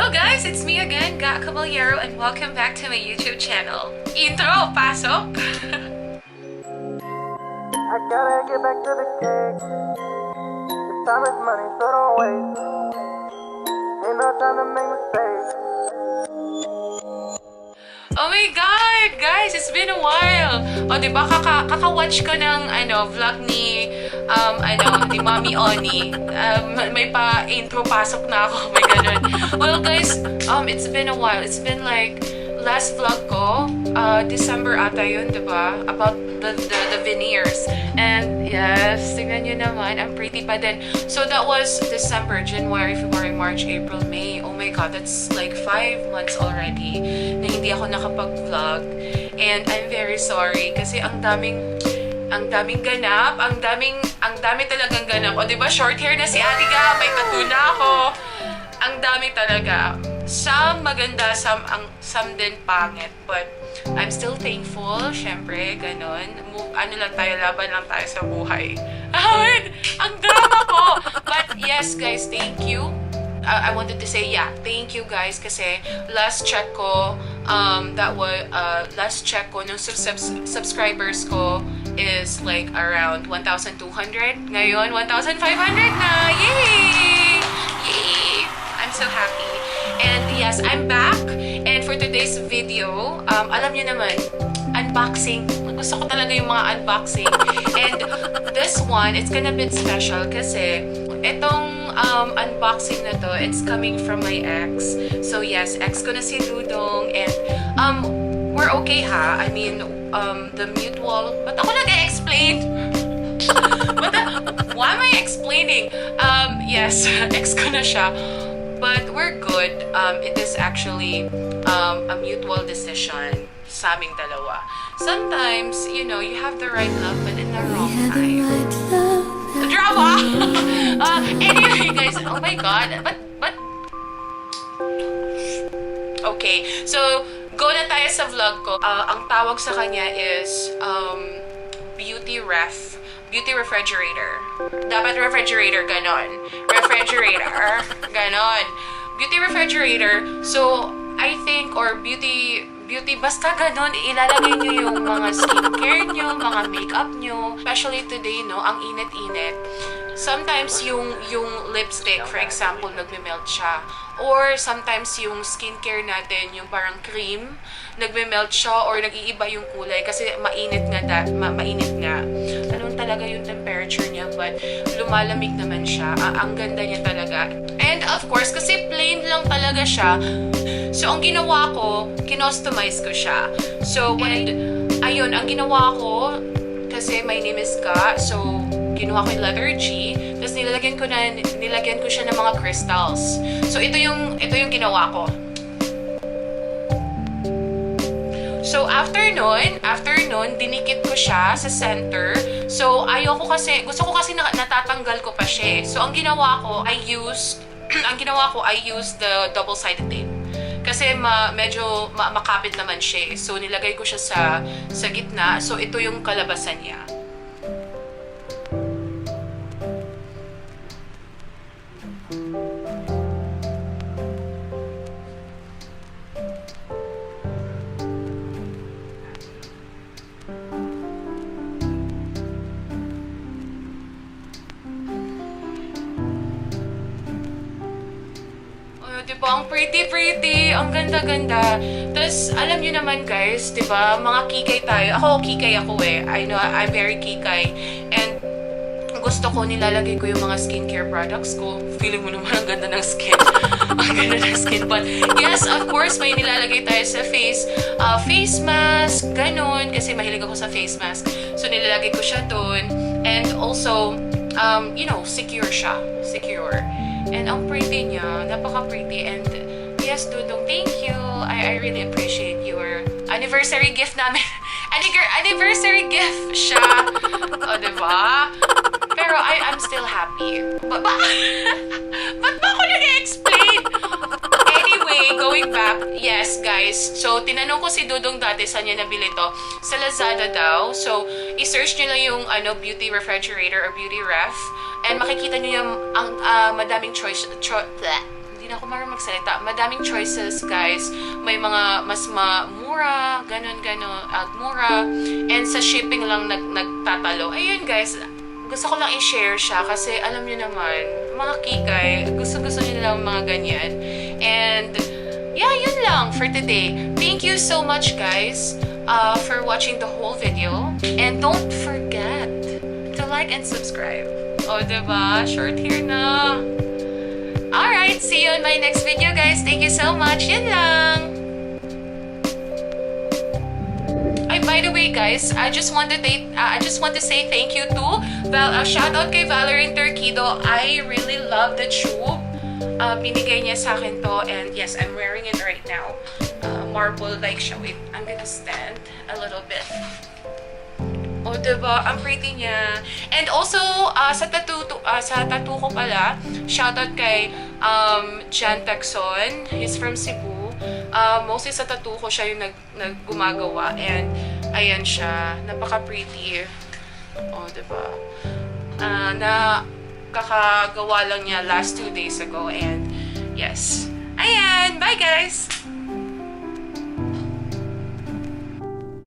Hello guys, it's me again, Caballero, and welcome back to my YouTube channel. Intro, pasok! I gotta get back to the cake. This time is money, so don't waste. Ain't no time to make mistakes. Oh my God! Guys, it's been a while! O, diba, kaka-watch ko ng, vlog ni, ni Mami Oni. May pa-intro, pasok na ako. May ganun. Well, guys, it's been a while. It's been like, last vlog ko, December ata yun, diba? About the veneers. And, yes, tingnan nyo naman, I'm pretty pa din. So, that was December, January, February, March, April, May. Oh my God, that's like 5 months already na hindi ako nakapag-vlog. And I'm very sorry kasi ang daming ganap, ang dami talagang ganap. O, diba, short hair na si Ate Ga, may tattoo na ako. Ang dami talaga. Some maganda, some din pangit. But I'm still thankful, syempre, ganun. Ano lang tayo, laban lang tayo sa buhay. Ang drama ko! But yes, guys, thank you. I wanted to say, yeah, thank you guys kasi last check ko, last check ko ng subscribers ko is like around 1,200. Ngayon, 1,500 na! Yay! Yay! I'm so happy. And yes, I'm back. And for today's video, alam niyo naman, unboxing. Gusto ko talaga yung mga unboxing. And this one, it's gonna be special kasi itong unboxing na to, it's coming from my ex. So yes, ex ko na si Dudong. And we're okay ha. I mean, the mutual... Ba't ako nag-explain? Why am I explaining? Yes, ex ko na siya. But we're good. It is actually a mutual decision sa aming dalawa. Sometimes, you know, you have the right love but in the wrong time. Drama! Anyway, guys, oh my God. But... Okay, so, go na tayo sa vlog ko. Ang tawag sa kanya is beauty refrigerator. Dapat refrigerator, ganon. Refrigerator, ganon. Beauty refrigerator. So, I think, or beauty, basta ganon, ilalagay nyo yung mga skincare nyo, mga makeup nyo. Especially today, no, ang init-init. Sometimes yung lipstick, for example, nagme-melt siya. Or sometimes yung skincare natin, yung parang cream, nagme-melt siya or nag-iiba yung kulay kasi mainit nga. Anong talaga yung temperature niya, but lumalamig naman siya. Ang ganda niya talaga. And of course, kasi plain lang talaga siya. So, ang ginawa ko, kinostomize ko siya. So, and ayun, ang ginawa ko, kasi my name is Ka, so kinuha ko yung letter G, tapos nilagyan ko siya ng mga crystals. So, ito yung ginawa ko. So, after nun, dinikit ko siya sa center. So, gusto ko kasi natatanggal ko pa siya. So, ang ginawa ko, I used the double-sided tape. Kasi medyo makapit naman siya. So, nilagay ko siya sa gitna. So, ito yung kalabasan niya. Diba? Ang pretty. Ang ganda-ganda. Tapos, alam nyo naman guys, diba? Mga kikay tayo. Kikay ako eh. I know, I'm very kikay. And, gusto ko, nilalagay ko yung mga skincare products ko. Feeling mo naman ang ganda ng skin. Ang ganda ng skin. But, yes, of course, may nilalagay tayo sa face. Face mask, ganun. Kasi mahilig ako sa face mask. So, nilalagay ko siya dun. And also, you know, secure siya. Secure. And ang pretty niya, napaka-pretty. And yes, Dudong, thank you. I really appreciate your anniversary gift namin. Anniversary gift siya. O, diba? Pero I'm still happy. Ba't ba ako nag-explain? Anyway, going back, yes, guys. So, tinanong ko si Dudong dati saan niya nabili to. Sa Lazada daw. So, i-search niyo lang yung beauty refrigerator or beauty ref. And makikita niyo yung madaming choice. Hindi Hindi na ako marunong magsalita. Madaming choices, guys. May mga mas mura, ganon, mura. And sa shipping lang nagtatalo. Ayun, guys. Gusto ko lang i-share siya kasi alam niyo naman, mga kikay, gusto nila lang mga ganyan. And, yeah, yun lang for today. Thank you so much, guys, for watching the whole video. And don't forget to like and subscribe. O, diba? Short hair na. Alright, see you in my next video, guys. Thank you so much. Yan lang. Ay, by the way, guys, I just want to say thank you to shout out kay Valerie Turquido. I really love the tube. Binigay niya sa akin to, and yes, I'm wearing it right now. Marble like siya. Wait, I'm gonna stand a little bit. Oh, diba? Ang pretty niya. And also, sa tattoo ko pala, shoutout kay Jan Tacson. He's from Cebu. Mostly sa tattoo ko siya yung naggumagawa. And, ayan siya. Napaka-pretty. Oh, diba? Kakagawa lang niya last 2 days ago. And, yes. Ayan! Bye, guys!